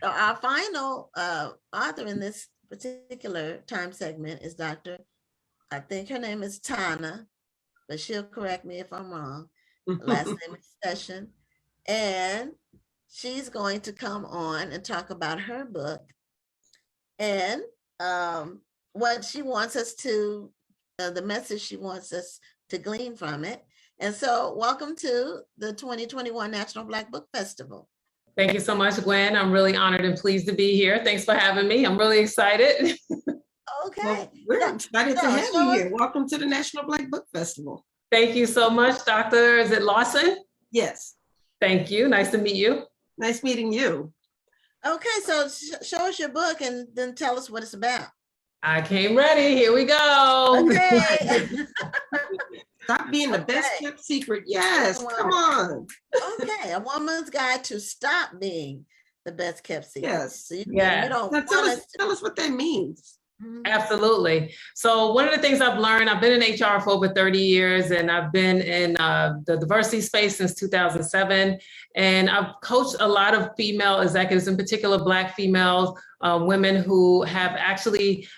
our final author in this particular time segment is Dr. I think her name is Tana, but she'll correct me if I'm wrong. Last name is Session. And she's going to come on and talk about her book and what she wants us to, the message she wants us to glean from it. And so, welcome to the 2021 National Black Book Festival. Thank you so much, Gwen. I'm really honored and pleased to be here. Thanks for having me. I'm really excited. Okay. Well, we're excited to have you here. Welcome to the National Black Book Festival. Thank you so much, Dr. Is it Lawson? Yes. Thank you. Nice to meet you. Nice meeting you. Okay, so show us your book and then tell us what it's about. I came ready. Here we go. Okay. Stop being the best kept secret. Yes, come on. Okay, a woman's guide to stop being the best kept secret. Yes. So you don't now tell us what that means. Absolutely. So one of the things I've learned, I've been in HR for over 30 years, and I've been in the diversity space since 2007. And I've coached a lot of female executives, in particular Black females, women who have actually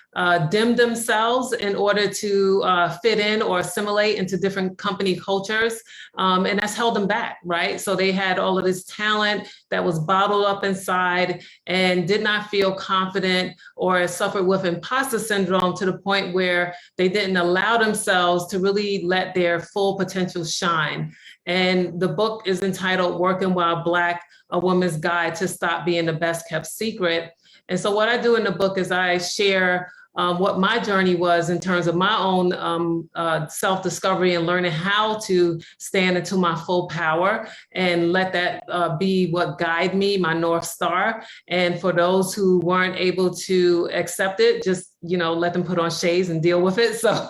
dimmed themselves in order to fit in or assimilate into different company cultures. And that's held them back, right? So they had all of this talent that was bottled up inside and did not feel confident or suffered with imposter syndrome to the point where they didn't allow themselves to really let their full potential shine. And the book is entitled Working While Black, A Woman's Guide to Stop Being the Best Kept Secret. And so what I do in the book is I share what my journey was in terms of my own self-discovery and learning how to stand into my full power and let that be what guide me, my North Star. And for those who weren't able to accept it, just, let them put on shades and deal with it. So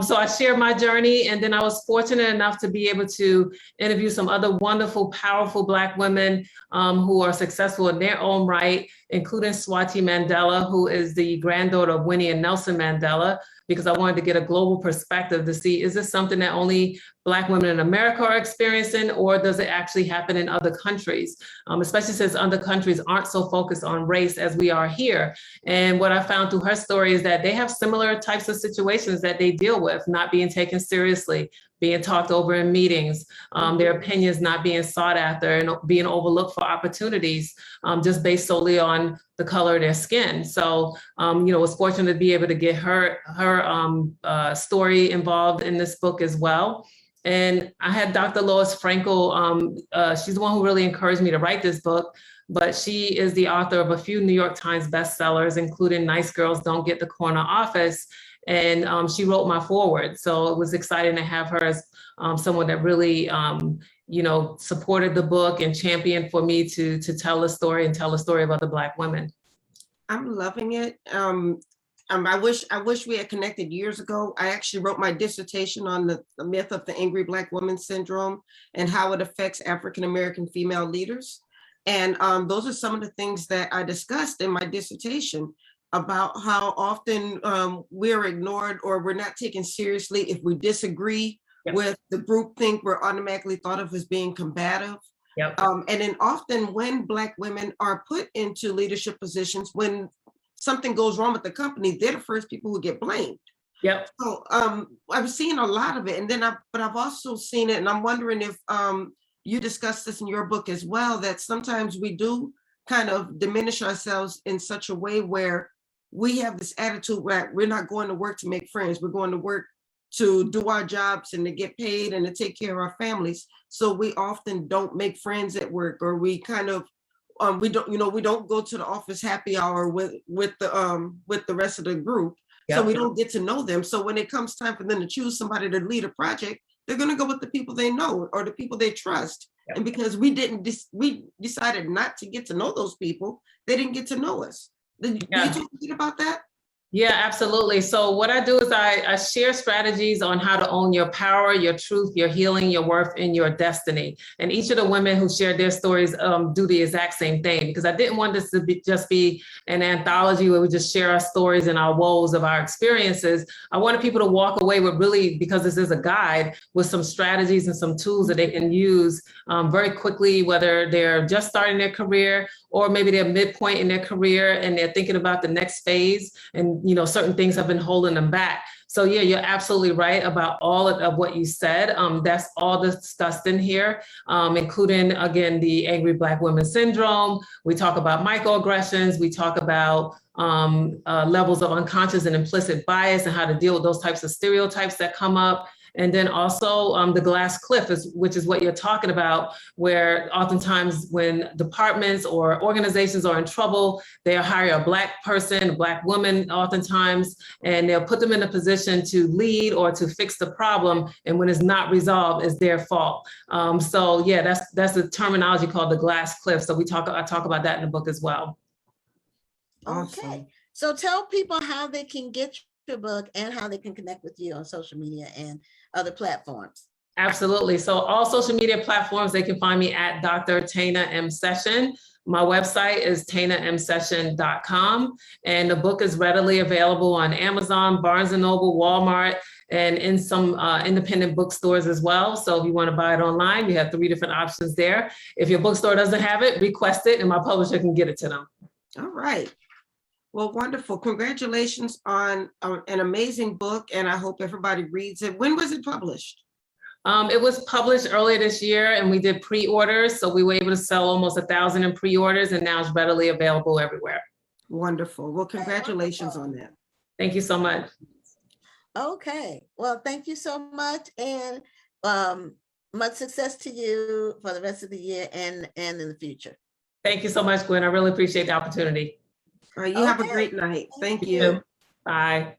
so I shared my journey, and then I was fortunate enough to be able to interview some other wonderful, powerful Black women who are successful in their own right, including Swati Mandela, who is the granddaughter of Winnie and Nelson Mandela, because I wanted to get a global perspective to see, is this something that only Black women in America are experiencing, or does it actually happen in other countries? Especially since other countries aren't so focused on race as we are here. And what I found through her story is that they have similar types of situations that they deal with, not being taken seriously, being talked over in meetings, their opinions not being sought after and being overlooked for opportunities just based solely on the color of their skin. So, was fortunate to be able to get her story involved in this book as well. And I had Dr. Lois Frankel, she's the one who really encouraged me to write this book, but she is the author of a few New York Times bestsellers, including Nice Girls Don't Get the Corner Office. And she wrote my foreword. So it was exciting to have her as someone that really, supported the book and championed for me to tell the story and tell the story of other Black women. I'm loving it. I wish we had connected years ago. I actually wrote my dissertation on the myth of the angry Black woman syndrome and how it affects African-American female leaders. And those are some of the things that I discussed in my dissertation about how often we're ignored or we're not taken seriously if we disagree with the group think we're automatically thought of as being combative. And then often when Black women are put into leadership positions, when something goes wrong with the company, they're the first people who get blamed. So I've seen a lot of it, and then but I've also seen it, and I'm wondering if you discussed this in your book as well, that sometimes we do kind of diminish ourselves in such a way where we have this attitude where we're not going to work to make friends, we're going to work to do our jobs and to get paid and to take care of our families. So we often don't make friends at work, or we kind of we don't go to the office happy hour with the rest of the group. So we don't get to know them. So when it comes time for them to choose somebody to lead a project, they're going to go with the people they know or the people they trust. And because we decided not to get to know those people, they didn't get to know us. Did you talk about that? Yeah, absolutely. So what I do is I share strategies on how to own your power, your truth, your healing, your worth, and your destiny. And each of the women who shared their stories do the exact same thing, because I didn't want this to just be an anthology where we just share our stories and our woes of our experiences. I wanted people to walk away with, really, because this is a guide, with some strategies and some tools that they can use very quickly, whether they're just starting their career or maybe they're midpoint in their career and they're thinking about the next phase, and certain things have been holding them back. So yeah, you're absolutely right about all of what you said. That's all discussed in here, including, again, the Angry Black Women Syndrome. We talk about microaggressions. We talk about levels of unconscious and implicit bias and how to deal with those types of stereotypes that come up. And then also the glass cliff, which is what you're talking about, where oftentimes when departments or organizations are in trouble, they'll hire a Black person, a Black woman oftentimes, and they'll put them in a position to lead or to fix the problem. And when it's not resolved, it's their fault. So yeah, that's the terminology called the glass cliff. So I talk about that in the book as well. Awesome. Okay, so tell people how they can get your book and how they can connect with you on social media and other platforms. Absolutely. So all social media platforms, they can find me at Dr. Tana M. Session. My website is tanamsession.com, and the book is readily available on Amazon, Barnes & Noble, Walmart, and in some independent bookstores as well. So if you want to buy it online, you have 3 different options there. If your bookstore doesn't have it, request it and my publisher can get it to them. All right. Well, wonderful. Congratulations on an amazing book, and I hope everybody reads it. When was it published? It was published earlier this year, and we did pre-orders. So we were able to sell almost 1,000 in pre-orders, and now it's readily available everywhere. Wonderful. Well, congratulations on that. Thank you so much. Okay. Well, thank you so much, and much success to you for the rest of the year and in the future. Thank you so much, Gwen. I really appreciate the opportunity. All right. You have a great night. Thank you. Bye.